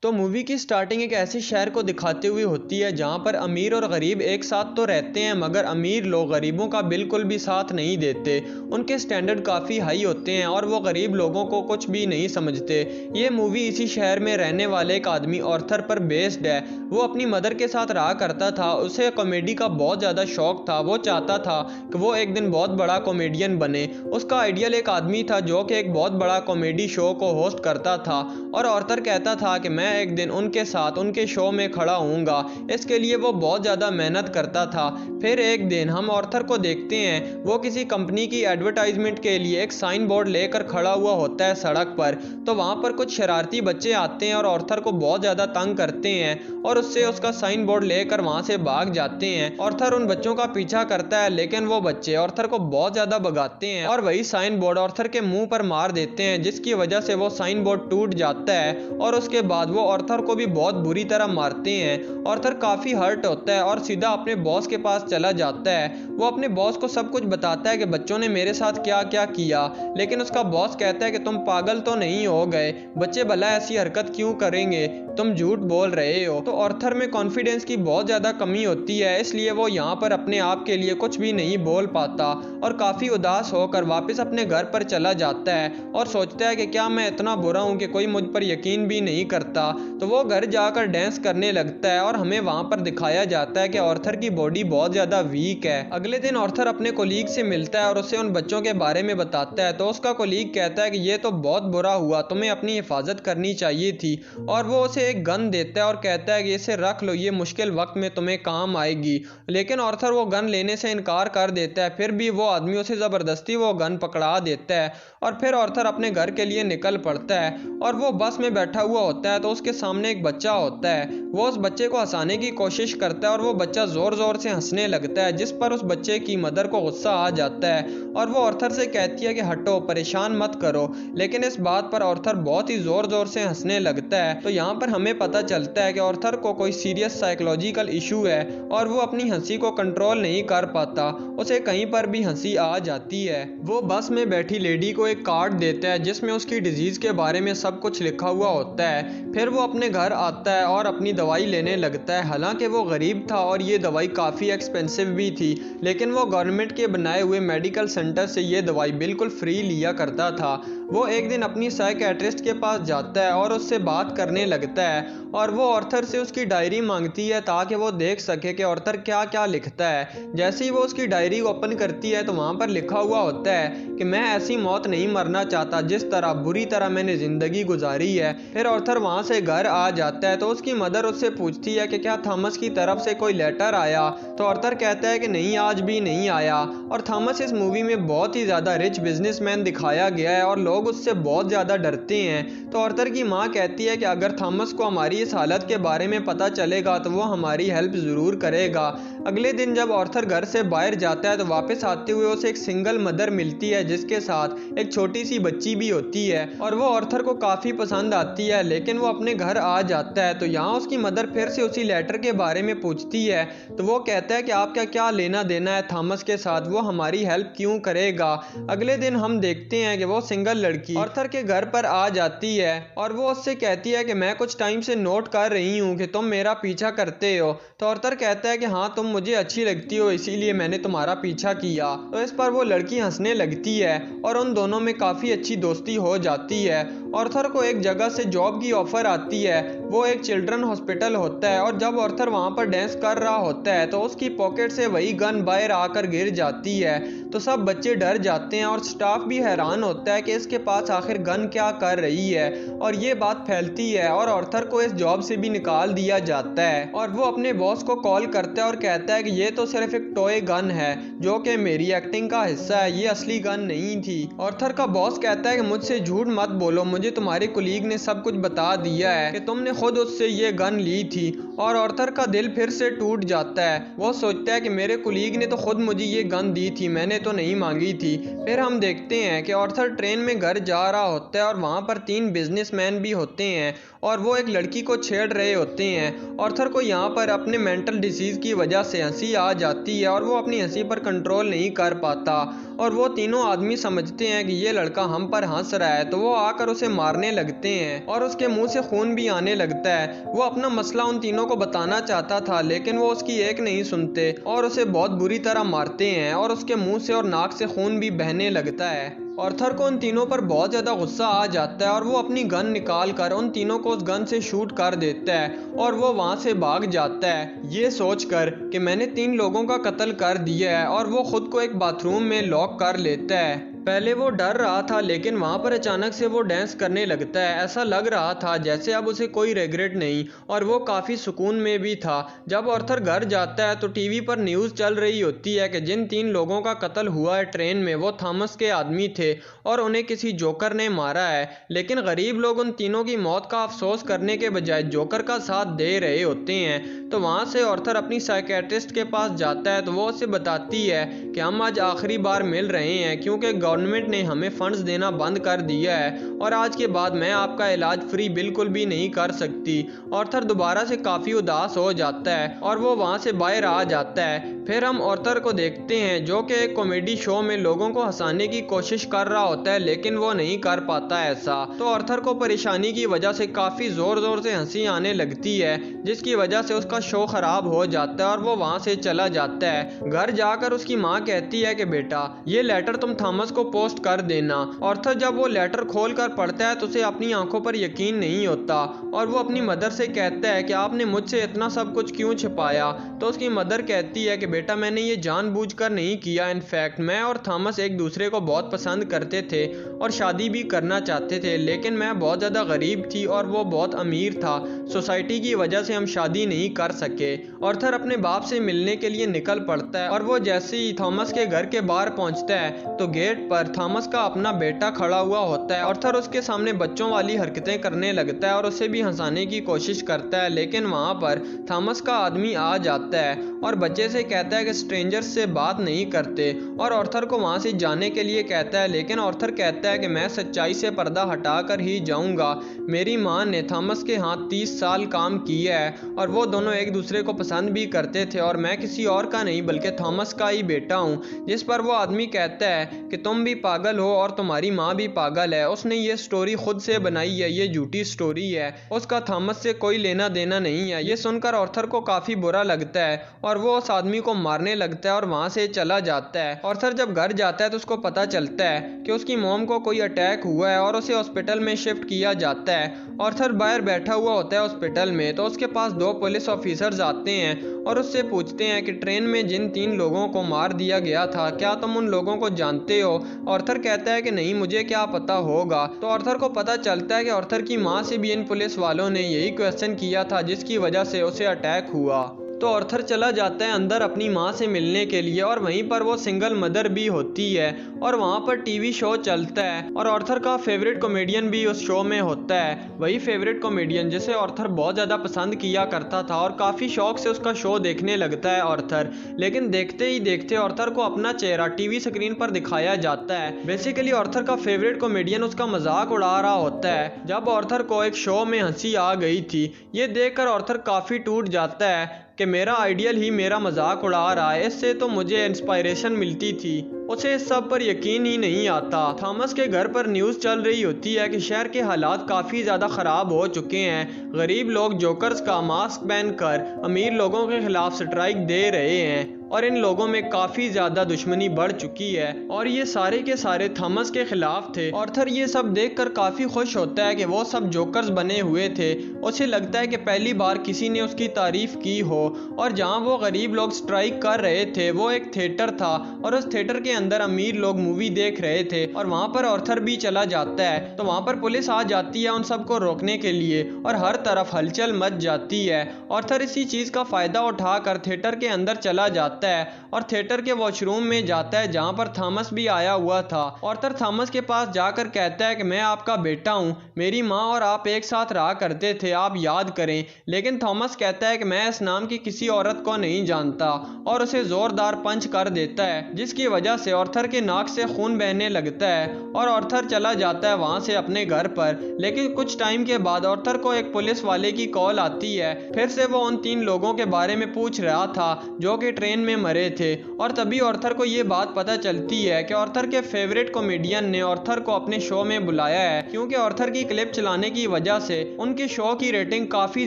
तो मूवी की स्टार्टिंग एक ऐसे शहर को दिखाते हुए होती है जहां पर अमीर और गरीब एक साथ तो रहते हैं, मगर अमीर लोग गरीबों का बिल्कुल भी साथ नहीं देते। उनके स्टैंडर्ड काफ़ी हाई होते हैं और वो गरीब लोगों को कुछ भी नहीं समझते। ये मूवी इसी शहर में रहने वाले एक आदमी ऑर्थर पर बेस्ड है। वो अपनी मदर के साथ रहा करता था। उसे कॉमेडी का बहुत ज़्यादा शौक था। वो चाहता था कि वो एक दिन बहुत बड़ा कॉमेडियन बने। उसका आइडियल एक आदमी था जो कि एक बहुत बड़ा कॉमेडी शो को होस्ट करता था, और ऑर्थर कहता था कि मैं एक दिन उनके साथ उनके शो में खड़ा होऊंगा। इसके लिए वो बहुत ज़्यादा मेहनत करता था। फिर एक दिन हम ऑर्थर को देखते हैं, वो किसी कंपनी की एडवर्टाइजमेंट के लिए एक साइन बोर्ड लेकर खड़ा हुआ होता है सड़क पर। तो वहाँ पर कुछ शरारती बच्चे आते हैं और ऑर्थर को बहुत ज़्यादा तंग करते हैं और उससे उसका साइन बोर्ड लेकर वहाँ से भाग जाते हैं। ऑर्थर उन बच्चों का पीछा करता है, लेकिन वो बच्चे ऑर्थर को बहुत ज़्यादा भगाते हैं और वही साइन बोर्ड ऑर्थर के मुंह पर मार देते हैं, जिसकी वजह से वो साइन बोर्ड टूट जाता है। और उसके बाद वो ऑर्थर को भी बहुत बुरी तरह मारते हैं। ऑर्थर काफ़ी हर्ट होता है और सीधा अपने बॉस के पास चला जाता है। वो अपने बॉस को सब कुछ बताता है कि बच्चों ने मेरे साथ क्या क्या किया, लेकिन उसका बॉस कहता है कि तुम पागल तो नहीं हो गए, बच्चे भला ऐसी हरकत क्यों करेंगे, तुम झूठ बोल रहे हो। तो ऑर्थर में कॉन्फिडेंस की बहुत ज़्यादा कमी होती है, इसलिए वो यहाँ पर अपने आप के लिए कुछ भी नहीं बोल पाता और काफ़ी उदास होकर वापस अपने घर पर चला जाता है और सोचता है कि क्या मैं इतना बुरा हूँ कि कोई मुझ पर यकीन भी नहीं करता। तो वो घर जाकर डांस करने लगता है और हमें वहाँ पर दिखाया जाता है कि ऑर्थर की बॉडी बहुत ज़्यादा वीक है। अगले दिन ऑर्थर अपने कोलीग से मिलता है और उसे उन बच्चों के बारे में बताता है। तो उसका कोलीग कहता है कि ये तो बहुत बुरा हुआ, तुम्हें अपनी हिफाजत करनी चाहिए थी, और वो उसे एक गन देता है और कहता है कि इसे रख लो, ये मुश्किल वक्त में तुम्हें काम आएगी। लेकिन ऑर्थर वो गन लेने से इनकार कर देता है। फिर भी वो आदमी उसे ज़बरदस्ती वो गन पकड़ा देता है और फिर ऑर्थर अपने घर के लिए निकल पड़ता है। और वो बस में बैठा हुआ होता है तो उसके सामने एक बच्चा होता है। वो उस बच्चे को हंसाने की कोशिश करता है और वो बच्चा ज़ोर ज़ोर से हंसने लगता है, जिस पर उस बच्चे की मदर को गुस्सा आ जाता है और वो ऑर्थर से कहती है कि हटो, परेशान मत करो। लेकिन इस बात पर ऑर्थर बहुत ही ज़ोर ज़ोर से हंसने लगता है। तो यहाँ पर हमें पता चलता है कि ऑर्थर को कोई सीरियस साइकोलॉजिकल इशू है और वो अपनी हंसी को कंट्रोल नहीं कर पाता, उसे कहीं पर भी हंसी आ जाती है। वो बस में बैठी लेडी को एक कार्ड देता है जिसमें उसकी डिजीज़ के बारे में सब कुछ लिखा हुआ होता है। फिर वो अपने घर आता है और अपनी दवाई लेने लगता है। हालांकि वो गरीब था और ये दवाई काफ़ी एक्सपेंसिव भी थी, लेकिन वो गवर्नमेंट के बनाए हुए मेडिकल सेंटर से ये दवाई बिल्कुल फ्री लिया करता था। वो एक दिन अपनी साइकेट्रिस्ट के पास जाता है और उससे बात करने लगता है और वो ऑर्थर से उसकी डायरी मांगती है ताकि वो देख सके कि ऑर्थर क्या क्या लिखता है। जैसे ही वो उसकी डायरी ओपन करती है तो वहाँ पर लिखा हुआ होता है कि मैं ऐसी मौत नहीं मरना चाहता जिस तरह बुरी तरह मैंने ज़िंदगी गुजारी है। फिर ऑर्थर वहाँ से घर आ जाता है तो उसकी मदर उससे पूछती है कि क्या थॉमस की तरफ से कोई लेटर आया। तो ऑर्थर कहता है कि नहीं, आज भी नहीं आया। और थॉमस इस मूवी में बहुत ही ज़्यादा रिच बिजनेसमैन दिखाया गया है और लोग उससे बहुत ज़्यादा डरते हैं। तो ऑर्थर की माँ कहती है कि अगर थॉमस को हमारी इस हालत के बारे में पता चलेगा तो वो हमारी हेल्प ज़रूर करेगा। अगले दिन जब ऑर्थर घर से बाहर जाता है तो वापस आते हुए उसे एक सिंगल मदर मिलती है जिसके साथ एक छोटी सी बच्ची भी होती है और वो ऑर्थर को काफ़ी पसंद आती है, लेकिन वो अपने घर आ जाता है। तो यहाँ उसकी मदर फिर से उसी लेटर के बारे में पूछती है तो वो कहता है कि आपका क्या लेना देना है थॉमस के साथ, वो हमारी हेल्प क्यों करेगा। अगले दिन हम देखते हैं कि वो सिंगल लड़की ऑर्थर के घर पर आ जाती है और वो उससे कहती है कि मैं कुछ टाइम से नोट कर रही हूँ कि तुम मेरा पीछा करते हो। तो ऑर्थर कहता है कि हाँ, तुम मुझे अच्छी लगती हो इसीलिए मैंने तुम्हारा पीछा किया। तो इस पर वो लड़की हंसने लगती है और उन दोनों में काफ़ी अच्छी दोस्ती हो जाती है। ऑर्थर को एक जगह से जॉब की ऑफर आती है, वो एक चिल्ड्रन हॉस्पिटल होता है और जब ऑर्थर वहाँ पर डांस कर रहा होता है तो उसकी पॉकेट से वही गन बाहर आकर गिर जाती है। तो सब बच्चे डर जाते हैं और स्टाफ भी हैरान होता है कि इसके पास आखिर गन क्या कर रही है, और ये बात फैलती है और ऑर्थर को इस जॉब से भी निकाल दिया जाता है। और वो अपने बॉस को कॉल करता है और कहता है कि ये तो सिर्फ एक टॉय गन है जो कि मेरी एक्टिंग का हिस्सा है, ये असली गन नहीं थी। ऑर्थर का बॉस कहता है कि मुझसे झूठ मत बोलो, मुझे तुम्हारे कुलीग ने सब कुछ बता दिया है कि तुमने खुद उससे ये गन ली थी। और ऑर्थर का दिल फिर से टूट जाता है। वो सोचता है कि मेरे कुलीग ने तो खुद मुझे ये गन दी थी, मैंने तो नहीं मांगी थी। फिर हम देखते हैं कि ऑर्थर ट्रेन में घर जा रहा होता है और वहाँ पर 3 बिजनेसमैन भी होते हैं और वो एक लड़की को छेड़ रहे होते हैं। ऑर्थर को यहाँ पर अपने मेंटल डिजीज़ की वजह से हंसी आ जाती है और वो अपनी हंसी पर कंट्रोल नहीं कर पाता और वो तीनों आदमी समझते हैं कि ये लड़का हम पर हंस रहा है, तो वो आकर उसे मारने लगते हैं और उसके मुंह से खून भी आने लगता है। वो अपना मसला उन तीनों को बताना चाहता था, लेकिन वो उसकी एक नहीं सुनते और उसे बहुत बुरी तरह मारते हैं और उसके मुंह से और नाक से खून भी बहने लगता है। आर्थर को उन तीनों पर बहुत ज़्यादा गुस्सा आ जाता है और वो अपनी गन निकाल कर उन तीनों को उस गन से शूट कर देता है और वो वहाँ से भाग जाता है, ये सोचकर कि मैंने 3 लोगों का कत्ल कर दिया है। और वो खुद को एक बाथरूम में लॉक कर लेता है। पहले वो डर रहा था, लेकिन वहाँ पर अचानक से वो डांस करने लगता है। ऐसा लग रहा था जैसे अब उसे कोई रिग्रेट नहीं और वो काफ़ी सुकून में भी था। जब आर्थर घर जाता है तो टीवी पर न्यूज़ चल रही होती है कि जिन 3 लोगों का कत्ल हुआ है ट्रेन में, वो थॉमस के आदमी थे और उन्हें किसी जोकर ने मारा है। लेकिन गरीब लोग उन तीनों की मौत का अफसोस करने के बजाय जोकर का साथ दे रहे होते हैं। तो वहाँ से आर्थर अपनी साइकेट्रिस्ट के पास जाता है, तो वो उसे बताती है कि हम आज आखिरी बार मिल रहे हैं क्योंकि गवर्नमेंट ने हमें फंड्स देना बंद कर दिया है और आज के बाद मैं आपका इलाज फ्री बिल्कुल भी नहीं कर सकती। आर्थर दोबारा से काफ़ी उदास हो जाता है और वो वहाँ से बाहर आ जाता है। फिर हम आर्थर को देखते हैं जो कि एक कॉमेडी शो में लोगों को हंसाने की कोशिश कर रहा होता है, लेकिन वो नहीं कर पाता ऐसा। तो आर्थर को परेशानी की वजह से काफ़ी ज़ोर ज़ोर से हंसी आने लगती है, जिसकी वजह से उसका शो ख़राब हो जाता है और वो वहाँ से चला जाता है। घर जाकर उसकी माँ कहती है कि बेटा, ये लेटर तुम थॉमस को पोस्ट कर देना। आर्थर जब वो लेटर खोल कर पढ़ता है तो उसे अपनी आंखों पर यकीन नहीं होता और वो अपनी मदर से कहता है कि आपने मुझसे इतना सब कुछ क्यों छिपाया। तो उसकी मदर कहती है कि बेटा, मैंने ये जानबूझकर नहीं किया। इनफैक्ट मैं और थॉमस एक दूसरे को बहुत पसंद करते थे और शादी भी करना चाहते थे, लेकिन मैं बहुत ज़्यादा गरीब थी और वो बहुत अमीर था। सोसाइटी की वजह से हम शादी नहीं कर सके। आर्थर अपने बाप से मिलने के लिए निकल पड़ता है और वो जैसे ही थॉमस के घर के बाहर पहुंचता है तो गेट पर थॉमस का अपना बेटा खड़ा हुआ होता है। आर्थर उसके सामने बच्चों वाली हरकतें करने लगता है और उसे भी हंसाने की कोशिश करता है, लेकिन वहाँ पर थॉमस का आदमी आ जाता है और बच्चे से कहता है कि स्ट्रेंजर्स से बात नहीं करते और आर्थर को वहाँ से जाने के लिए कहता है, लेकिन आर्थर कहता है कि मैं सच्चाई से पर्दा हटाकर ही जाऊँगा। मेरी माँ ने थॉमस के हाथ 30 साल काम किया है और वो दोनों एक दूसरे को पसंद भी करते थे और मैं किसी और का नहीं बल्कि थॉमस का ही बेटा हूँ। जिस पर वो आदमी कहता है कि तुम भी पागल हो और तुम्हारी माँ भी पागल है, उसने ये स्टोरी खुद से बनाई है, ये झूठी स्टोरी है, उसका थॉमस से कोई लेना देना नहीं है। ये सुनकर आर्थर को काफ़ी बुरा लगता है और वो उस आदमी को मारने लगता है और वहाँ से चला जाता है। आर्थर जब घर जाता है तो उसको पता चलता है कि उसकी मॉम को कोई अटैक हुआ है और उसे हॉस्पिटल में शिफ्ट किया जाता है। आर्थर बाहर बैठा हुआ होता है हॉस्पिटल में, तो उसके पास 2 पुलिस ऑफिसर्स आते हैं और उससे पूछते हैं कि ट्रेन में जिन 3 लोगों को मार दिया गया था, क्या तुम उन लोगों को जानते हो? आर्थर कहता है कि नहीं, मुझे क्या पता होगा। तो आर्थर को पता चलता है कि आर्थर की माँ से भी इन पुलिस वालों ने यही क्वेश्चन किया था, जिसकी वजह से उसे अटैक हुआ। तो आर्थर चला जाता है अंदर अपनी माँ से मिलने के लिए और वहीं पर वो सिंगल मदर भी होती है और वहाँ पर टीवी शो चलता है और आर्थर का फेवरेट कॉमेडियन भी उस शो में होता है, वही फेवरेट कॉमेडियन जिसे आर्थर बहुत ज़्यादा पसंद किया करता था और काफ़ी शौक से उसका शो देखने लगता है आर्थर। लेकिन देखते ही देखते आर्थर को अपना चेहरा टीवी स्क्रीन पर दिखाया जाता है। बेसिकली आर्थर का फेवरेट कॉमेडियन उसका मजाक उड़ा रहा होता है। जब आर्थर को एक शो में हंसी आ गई थी, ये देखकर आर्थर काफ़ी टूट जाता है कि मेरा आइडियल ही मेरा मजाक उड़ा रहा है, इससे तो मुझे इंस्पायरेशन मिलती थी। उसे इस सब पर यकीन ही नहीं आता। थॉमस के घर पर न्यूज़ चल रही होती है कि शहर के हालात काफ़ी ज़्यादा ख़राब हो चुके हैं। गरीब लोग जोकर्स का मास्क पहनकर अमीर लोगों के खिलाफ स्ट्राइक दे रहे हैं और इन लोगों में काफ़ी ज़्यादा दुश्मनी बढ़ चुकी है और ये सारे के सारे थॉमस के खिलाफ थे। आर्थर ये सब देखकर काफ़ी खुश होता है कि वो सब जोकर्स बने हुए थे। उसे लगता है कि पहली बार किसी ने उसकी तारीफ़ की हो और जहाँ वो गरीब लोग स्ट्राइक कर रहे थे वो एक थिएटर था और उस थिएटर के अंदर अमीर लोग मूवी देख रहे थे और वहाँ पर आर्थर भी चला जाता है। तो वहाँ पर पुलिस आ जाती है उन सबको रोकने के लिए और हर तरफ हलचल मच जाती है। आर्थर इसी चीज़ का फ़ायदा उठाकर थिएटर के अंदर चला जाता है और थिएटर के वॉशरूम में जाता है जहाँ पर थॉमस भी आया हुआ था। आर्थर थॉमस के पास जाकर कहता है कि मैं आपका बेटा हूँ, मेरी माँ और आप एक साथ रहा करते थे, आप याद करें। लेकिन थॉमस कहता है कि मैं इस नाम की किसी औरत को नहीं जानता और उसे जोरदार पंच कर देता है, जिसकी वजह से आर्थर के नाक से खून बहने लगता है और आर्थर चला जाता है वहाँ से अपने घर पर। लेकिन कुछ टाइम के बाद आर्थर को एक पुलिस वाले की कॉल आती है। फिर से वो उन 3 लोगों के बारे में पूछ रहा था जो कि ट्रेन में मरे थे। और तभी ऑर्थर को ये बात पता चलती है कि ऑर्थर के फेवरेट कॉमेडियन ने ऑर्थर को अपने शो में बुलाया है, क्योंकि ऑर्थर की क्लिप चलाने की वजह से उनके शो की रेटिंग काफ़ी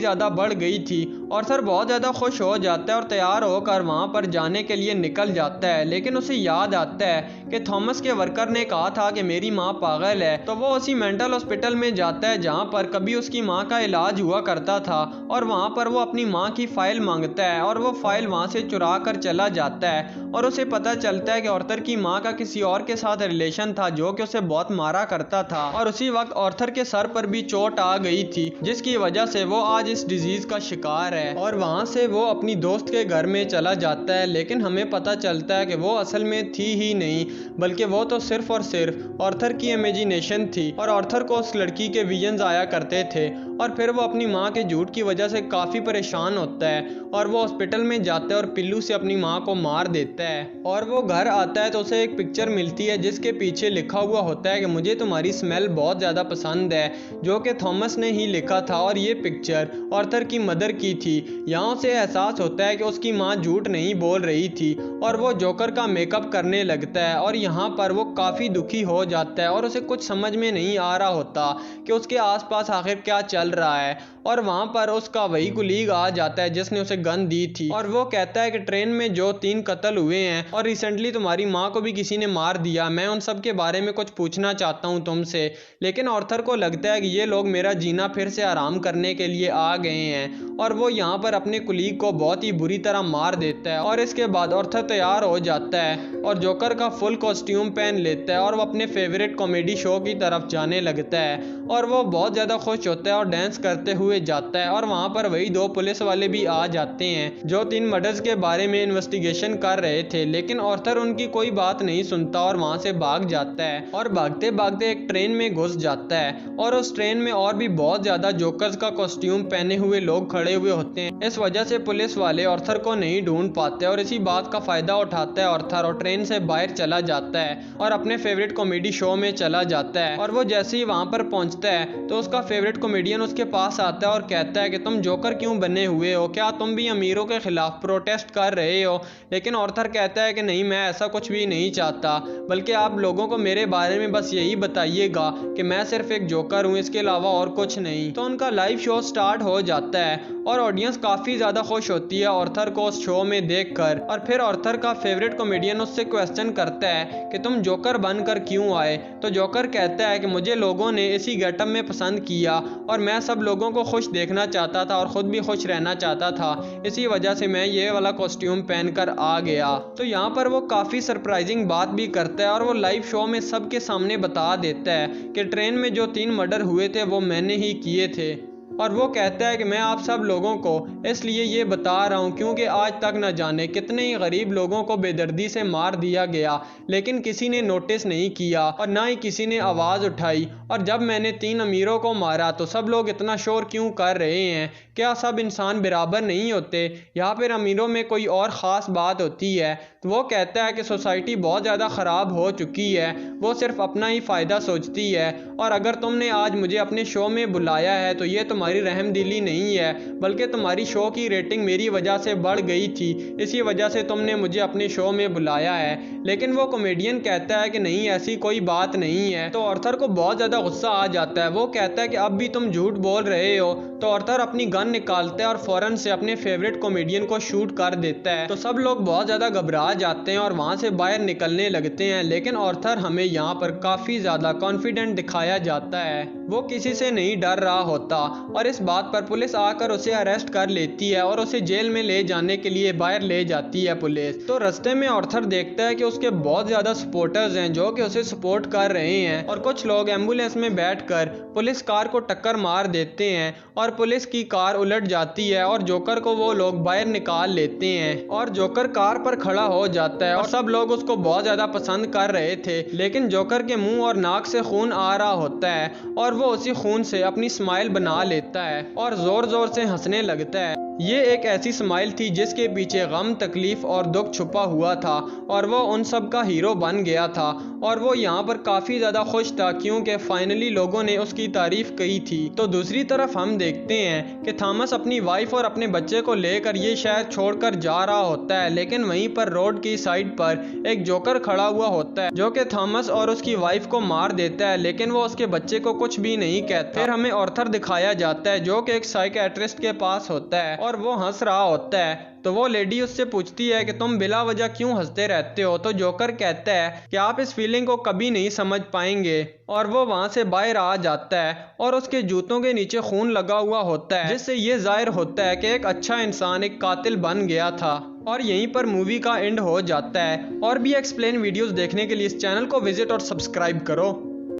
ज़्यादा बढ़ गई थी। ऑर्थर बहुत ज़्यादा खुश हो जाता है और तैयार होकर वहाँ पर जाने के लिए निकल जाता है, लेकिन उसे याद आता है कि थॉमस के वर्कर ने कहा था कि मेरी माँ पागल है। तो वो उसी मेंटल हॉस्पिटल में जाता है जहाँ पर कभी उसकी माँ का इलाज हुआ करता था, और वहाँ पर वो अपनी माँ की फाइल मांगता है और वो फाइल वहाँ से चुरा कर चला जाता है। और उसे पता चलता है कि ऑर्थर की माँ का किसी और के साथ रिलेशन था जो कि उसे बहुत मारा करता था, और उसी वक्त ऑर्थर के सर पर भी चोट आ गई थी जिसकी वजह से वो आज इस डिजीज का शिकार है। और वहाँ से वो अपनी दोस्त के घर में चला जाता है, लेकिन हमें पता चलता है कि वो असल में थी ही नहीं, बल्कि वो तो सिर्फ और सिर्फ ऑर्थर की इमेजिनेशन थी। और ऑर्थर को उस लड़की के विजन्स आया करते थे, और फिर वो अपनी माँ के झूठ की वजह से काफ़ी परेशान होता है और वो हॉस्पिटल में जाता है और पिल्लू से अपनी माँ को मार देता है। और वो घर आता है तो उसे एक पिक्चर मिलती है जिसके पीछे लिखा हुआ होता है कि मुझे तुम्हारी स्मेल बहुत ज़्यादा पसंद है, जो कि थॉमस ने ही लिखा था, और ये पिक्चर ऑर्थर की मदर की थी। यहाँ उसे एहसास होता है कि उसकी माँ झूठ नहीं बोल रही थी, और वो जोकर का मेकअप करने लगता है। और यहाँ पर वो काफ़ी दुखी हो जाता है और उसे कुछ समझ में नहीं आ रहा होता कि उसके आसपास आखिर क्या चल रहा है। और वहाँ पर उसका वही कुलीग आ जाता है जिसने उसे गन दी थी, और वो कहता है कि ट्रेन में जो 3 कत्ल हुए हैं और रिसेंटली तुम्हारी माँ को भी किसी ने मार दिया, मैं उन सब के बारे में कुछ पूछना चाहता हूँ तुमसे। लेकिन ऑर्थर को लगता है कि ये लोग मेरा जीना फिर से आराम करने के लिए आ गए हैं, और वो यहाँ पर अपने कुलीग को बहुत ही बुरी तरह मार देता है। और इसके बाद ऑर्थर तैयार हो जाता है और जोकर का फुल कॉस्ट्यूम पहन लेता है और वो अपने फेवरेट कॉमेडी शो की तरफ जाने लगता है, और वो बहुत ज़्यादा खुश होता है और डांस करते हुए जाता है। और वहाँ पर वही 2 पुलिस वाले भी आ जाते हैं जो 3 मर्डर्स के बारे में इन्वेस्टिगेशन कर रहे थे, लेकिन ऑर्थर उनकी कोई बात नहीं सुनता और वहाँ से भाग जाता है। और भागते भागते एक ट्रेन में घुस जाता है, और उस ट्रेन में और भी बहुत ज़्यादा जोकर्स का कॉस्ट्यूम पहने हुए लोग खड़े हुए होते हैं। इस वजह से पुलिस वाले ऑर्थर को नहीं ढूंढ पाते, और इसी बात का फ़ायदा उठाता है ऑर्थर और ट्रेन से बाहर चला जाता है और अपने फेवरेट कॉमेडी शो में चला जाता है। और वो जैसे ही वहाँ पर पहुँचता है तो उसका फेवरेट कॉमेडियन उसके पास आता है और कहता है कि तुम जोकर क्यों बने हुए हो, क्या तुम भी अमीरों के खिलाफ प्रोटेस्ट कर रहे हो? लेकिन ऑर्थर कहता है कि नहीं, मैं ऐसा कुछ भी नहीं चाहता, बल्कि आप लोगों को मेरे बारे में बस यही बताइएगा कि मैं सिर्फ एक जोकर हूँ, इसके अलावा और कुछ नहीं। तो उनका लाइव शो स्टार्ट हो जाता है और ऑडियंस काफ़ी ज़्यादा खुश होती है ऑर्थर को उस शो में देखकर। और फिर ऑर्थर का फेवरेट कॉमेडियन उससे क्वेश्चन करता है कि तुम जोकर बनकर क्यों आए? तो जोकर कहता है कि मुझे लोगों ने इसी गेटअप में पसंद किया और मैं सब लोगों को खुश देखना चाहता था और ख़ुद भी खुश रहना चाहता था, इसी वजह से मैं ये वाला कॉस्ट्यूम पहनकर आ गया। तो यहाँ पर वो काफ़ी सरप्राइजिंग बात भी करता है और वो लाइव शो में सबके सामने बता देता है कि ट्रेन में जो 3 मर्डर हुए थे वो मैंने ही किए थे। और वो कहता है कि मैं आप सब लोगों को इसलिए ये बता रहा हूँ क्योंकि आज तक न जाने कितने ही गरीब लोगों को बेदर्दी से मार दिया गया, लेकिन किसी ने नोटिस नहीं किया और ना ही किसी ने आवाज़ उठाई। और जब मैंने 3 अमीरों को मारा तो सब लोग इतना शोर क्यों कर रहे हैं? क्या सब इंसान बराबर नहीं होते या फिर अमीरों में कोई और ख़ास बात होती है? तो वो कहता है कि सोसाइटी बहुत ज़्यादा ख़राब हो चुकी है, वो सिर्फ अपना ही फ़ायदा सोचती है, और अगर तुमने आज मुझे अपने शो में बुलाया है तो ये तुम्हारी रहमदिली नहीं है, बल्कि तुम्हारी शो की रेटिंग मेरी वजह से बढ़ गई थी, इसी वजह से तुमने मुझे अपने शो में बुलाया है। लेकिन वो कॉमेडियन कहता है कि नहीं, ऐसी कोई बात नहीं है। तो ऑर्थर को बहुत ज़्यादा गुस्सा आ जाता है, वो कहता है कि अब भी तुम झूठ बोल रहे हो। तो ऑर्थर अपनी गन निकालता है और फ़ौरन से अपने फेवरेट कॉमेडियन को शूट कर देता है। तो सब लोग बहुत ज़्यादा घबरा जाते हैं और वहाँ से बाहर निकलने लगते हैं, लेकिन ऑर्थर हमें यहाँ पर काफ़ी ज़्यादा कॉन्फिडेंट दिखाया जाता है, वो किसी से नहीं डर रहा होता। और इस बात पर पुलिस आकर उसे अरेस्ट कर लेती है और उसे जेल में ले जाने के लिए बाहर ले जाती है पुलिस। तो रास्ते में ऑर्थर देखता है कि उसके बहुत ज़्यादा सपोर्टर्स हैं जो कि उसे सपोर्ट कर रहे हैं, और कुछ लोग एम्बुलेंस में बैठकर पुलिस कार को टक्कर मार देते हैं और पुलिस की कार उलट जाती है और जोकर को वो लोग बाहर निकाल लेते हैं और जोकर कार पर खड़ा हो जाता है। और सब लोग उसको बहुत ज़्यादा पसंद कर रहे थे, लेकिन जोकर के मुंह और नाक से खून आ रहा होता है और वो उसी खून से अपनी स्माइल बना लेता है और ज़ोर ज़ोर से हंसने लगता है। ये एक ऐसी स्माइल थी जिसके पीछे गम, तकलीफ और दुख छुपा हुआ था और वो उन सब का हीरो बन गया था और वो यहाँ पर काफ़ी ज़्यादा खुश था क्योंकि फाइनली लोगों ने उसकी तारीफ की थी। तो दूसरी तरफ हम देखते हैं कि थॉमस अपनी वाइफ और अपने बच्चे को लेकर ये शहर छोड़कर जा रहा होता है, लेकिन वहीं पर रोड की साइड पर एक जोकर खड़ा हुआ होता है जो कि थॉमस और उसकी वाइफ को मार देता है, लेकिन वो उसके बच्चे को कुछ भी नहीं कहता। फिर हमें ऑर्थर दिखाया जाता है जो कि एक साइकियाट्रिस्ट के पास होता है और वो हंस रहा होता है। तो वो लेडी उससे पूछती है कि तुम बिला वजह क्यों हंसते रहते हो। तो जोकर कहता है कि आप इस फीलिंग को कभी नहीं समझ पाएंगे और वो वहां से बाहर आ जाता है और उसके जूतों के नीचे खून लगा हुआ होता है, जिससे ये जाहिर होता है कि एक अच्छा इंसान एक कातिल बन गया था। और यहीं पर मूवी का एंड हो जाता है। और भी एक्सप्लेन वीडियोस देखने के लिए इस चैनल को विजिट और सब्सक्राइब करो।